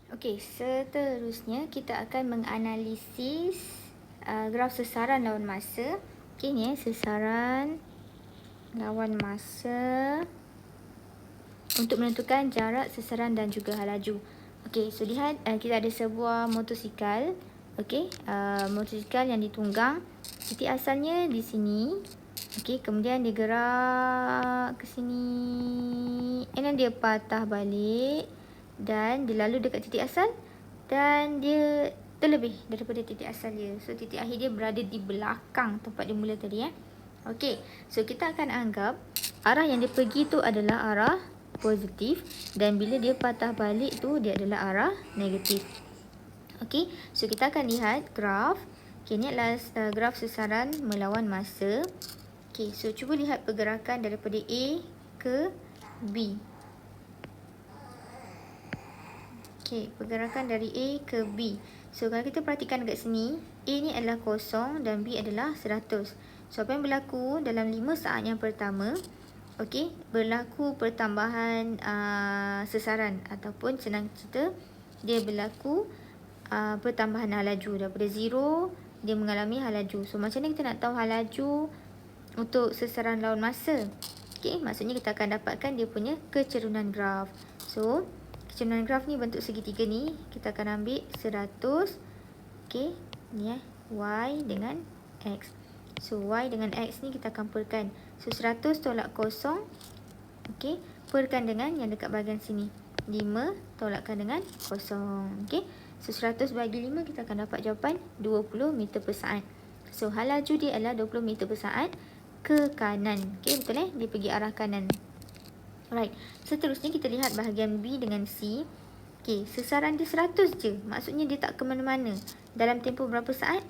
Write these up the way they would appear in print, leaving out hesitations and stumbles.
Okey, seterusnya kita akan menganalisis graf sesaran lawan masa. Okey, ni sesaran lawan masa untuk menentukan jarak sesaran dan juga laju. Okey, so lihat kita ada sebuah motosikal. Okey, motosikal yang ditunggang. Titik asalnya di sini. Okey, kemudian dia gerak ke sini. And then dia patah balik. Dan dia lalu dekat titik asal. Dan dia terlebih daripada titik asal dia. So, titik akhir dia berada di belakang tempat dia mula tadi. Okey, so kita akan anggap arah yang dia pergi tu adalah arah positif. Dan bila dia patah balik tu, dia adalah arah negatif. Okey, so kita akan lihat graf. Okey, ni adalah graf sesaran melawan masa. Okey, so cuba lihat pergerakan daripada A ke B. Okey, pergerakan dari A ke B. So, kalau kita perhatikan dekat sini, A ni adalah kosong dan B adalah 100. So, apa yang berlaku dalam 5 saat yang pertama, okey, berlaku pertambahan sesaran ataupun senang cerita, dia berlaku pertambahan hal laju. Daripada 0, dia mengalami hal laju. So, macam mana kita nak tahu hal laju untuk sesaran lawan masa? Okey, maksudnya kita akan dapatkan dia punya kecerunan graf. So, kecerunan graf ni bentuk segitiga ni, kita akan ambil 100. Okey, ni Y dengan X. So, Y dengan X ni kita akan perkan. So, 100 tolak kosong. Okey, perkan dengan yang dekat bahagian sini. 5 tolakkan dengan kosong. Okey, so 100 bagi 5 kita akan dapat jawapan 20 meter per saat. So, hal laju dia adalah 20 meter per saat ke kanan. Okey, betul dia pergi arah kanan. Alright, seterusnya kita lihat bahagian B dengan C. Okey, sesaran dia 100 je. Maksudnya dia tak ke mana-mana. Dalam tempoh berapa saat?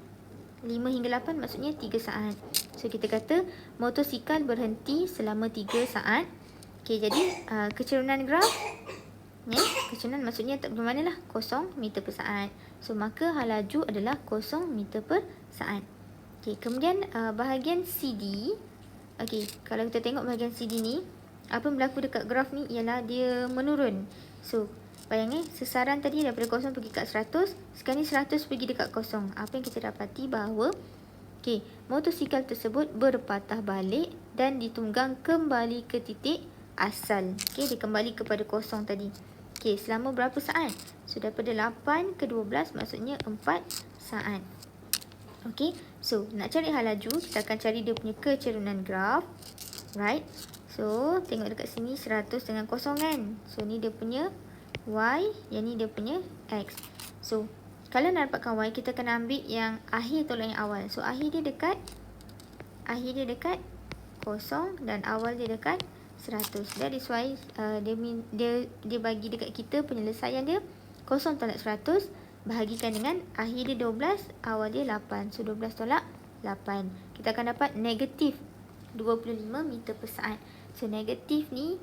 5 hingga 8 maksudnya 3 saat. So, kita kata motosikal berhenti selama 3 saat. Okey, jadi kecerunan graf ni, kecerunan maksudnya tak bermana lah, 0 meter per saat. So, maka hal laju adalah 0 meter per saat. Okey, kemudian bahagian CD. Okey, kalau kita tengok bahagian CD ni, apa yang berlaku dekat graf ni ialah dia menurun. So, bayangkan sesaran tadi daripada 0 pergi kat 100. Sekarang ni 100 pergi dekat 0. Apa yang kita dapati bahawa okey, motosikal tersebut berpatah balik dan ditunggang kembali ke titik asal. Okey, dia kembali kepada 0 tadi. Okey, selama berapa saat? So, daripada 8 ke 12 maksudnya 4 saat. Okey, so nak cari hal laju, kita akan cari dia punya kecerunan graf. Right. So, tengok dekat sini 100 dengan 0 kan. So, ni dia punya Y, yang ni dia punya X. So, kalau nak dapatkan Y, kita kena ambil yang akhir tolak yang awal. So, akhir dia dekat 0 dan awal dia dekat 100. That is why dia bagi dekat kita penyelesaian dia 0 tolak 100 bahagikan dengan akhir dia 12, awal dia 8. So, 12 tolak 8. Kita akan dapat negatif 25 meter per saat. So, negatif ni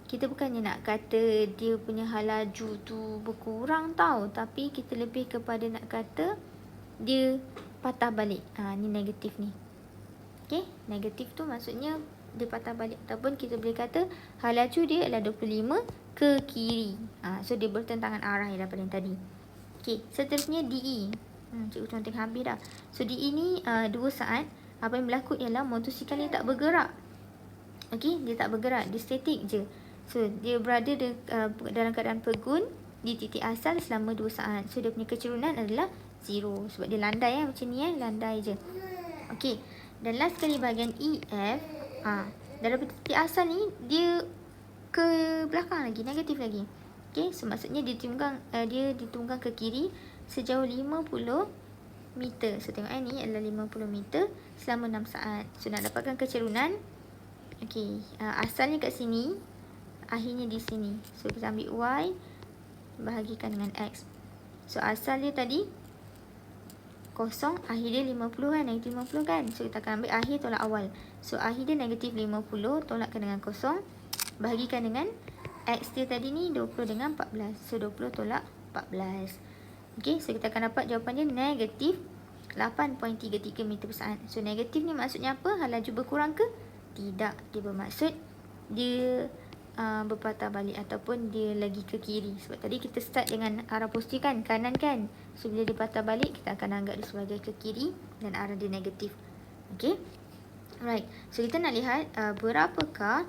kita bukannya nak kata dia punya hal laju tu berkurang tau. Tapi kita lebih kepada nak kata dia patah balik. Ni negatif ni. Okay, negatif tu maksudnya dia patah balik. Ataupun kita boleh kata hal laju dia adalah 25 ke kiri. So, dia bertentangan arah daripada yang tadi. Okay, seterusnya DE. Cikgu contoh habis dah. So, DE ni 2 saat. Apa yang berlaku ialah motosikal ni tak bergerak. Okay, dia tak bergerak. Dia statik je. So, dia berada dalam keadaan pegun di titik asal selama 2 saat. So, dia punya kecerunan adalah 0. Sebab dia landai macam ni landai je. Okay, dan last sekali bahagian EF. Daripada titik asal ni, dia ke belakang lagi, negatif lagi. Okay, so maksudnya dia ditunggang ke kiri sejauh 50 meter. So, tengok ni adalah 50 meter selama 6 saat. So, nak dapatkan kecerunan. Okay, asalnya kat sini, akhirnya di sini. So, kita ambil Y bahagikan dengan X. So, asal dia tadi 0, akhir dia 50 kan, negatif 50 kan. So, kita akan ambil akhir tolak awal. So, akhir dia negatif 50 tolakkan dengan 0 bahagikan dengan X dia tadi ni 20 dengan 14. So, 20 tolak 14. Okay, so kita akan dapat jawapan dia negatif 8.33 meter per saat. So, negatif ni maksudnya apa? Hal laju berkurang ke? Tidak. Dia bermaksud dia berpatah balik ataupun dia lagi ke kiri. Sebab tadi kita start dengan arah positif kan, kanan kan. So bila dia patah balik, kita akan anggap dia sebagai ke kiri dan arah dia negatif. Okay. Alright. So kita nak lihat berapakah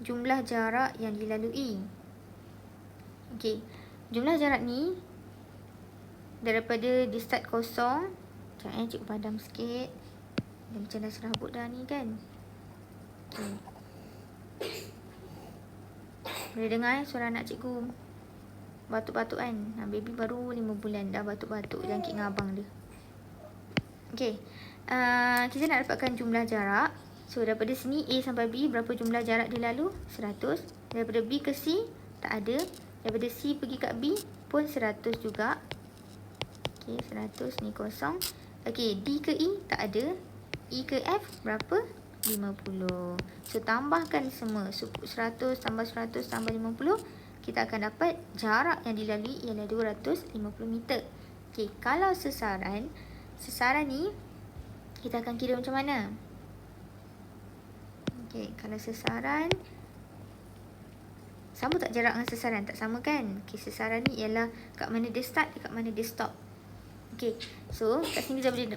jumlah jarak yang dilalui. Okay. Jumlah jarak ni daripada dia start kosong. Sekejap cikgu padam sikit. Dia macam dah serabut dah ni kan. Okay. Boleh dengar suara anak cikgu batuk-batuk kan. Baby baru 5 bulan dah batuk-batuk. Jangkit dengan abang dia. Okay. Kita nak dapatkan jumlah jarak. So daripada sini A sampai B, berapa jumlah jarak dia lalu? 100. Daripada B ke C, tak ada. Daripada C pergi kat B pun 100 juga. Okay, 100 ni kosong. Okay, D ke E, tak ada. E ke F, berapa? 50. So tambahkan semua. So 100 tambah 100 tambah 50, kita akan dapat jarak yang dilalui ialah 250 meter. Okay, kalau sesaran ni kita akan kira macam mana? Okay, kalau sesaran sama tak jarak dengan sesaran? Tak sama kan? Okay, sesaran ni ialah kat mana dia start, kat mana dia stop. Okay, so kat sini kita boleh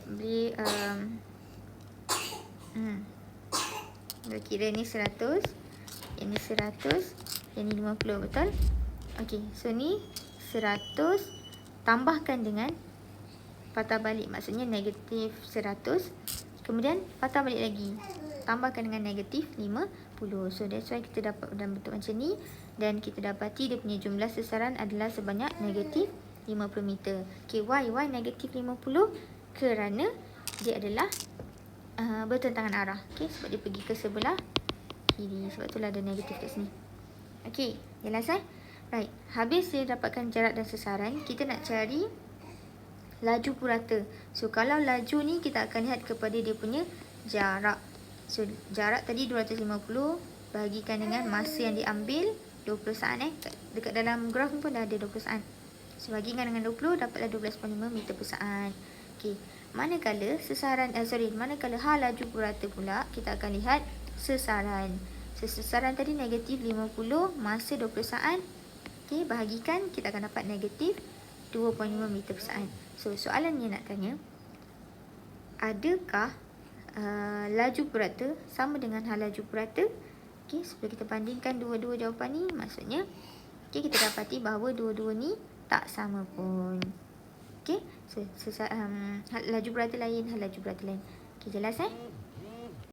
kita kira ni 100, ini 100, yang ni 50, betul? Okay, so ni 100 tambahkan dengan patah balik, maksudnya negatif 100. Kemudian patah balik lagi, tambahkan dengan negatif 50. So that's why kita dapat dalam bentuk macam ni. Dan kita dapati dia punya jumlah sesaran adalah sebanyak negatif 50 meter. Okay, why negatif 50? Kerana dia adalah bertentangan arah. Okay, sebab dia pergi ke sebelah kiri. Sebab itulah ada negatif kat sini. Okay, jelas Right, habis dia dapatkan jarak dan sesaran, kita nak cari laju purata. So kalau laju ni kita akan lihat kepada dia punya jarak. So jarak tadi 250 bahagikan dengan masa yang diambil 20 saat dekat dalam graf ni pun dah ada 20 saat. So bagikan dengan 20, dapatlah 12.5 meter per saat. Okey, manakala manakala laju purata pula, kita akan lihat sesaran. So sesaran tadi negatif 50, masa 20 saat. Okey, bahagikan, kita akan dapat negatif 2.5 meter per saat. So soalan ni nak tanya, adakah laju purata sama dengan laju purata? Okey, supaya kita bandingkan dua-dua jawapan ni, maksudnya okey, kita dapati bahawa dua-dua ni tak sama pun. Okey, so laju purata lain, laju purata lain. Okey, jelas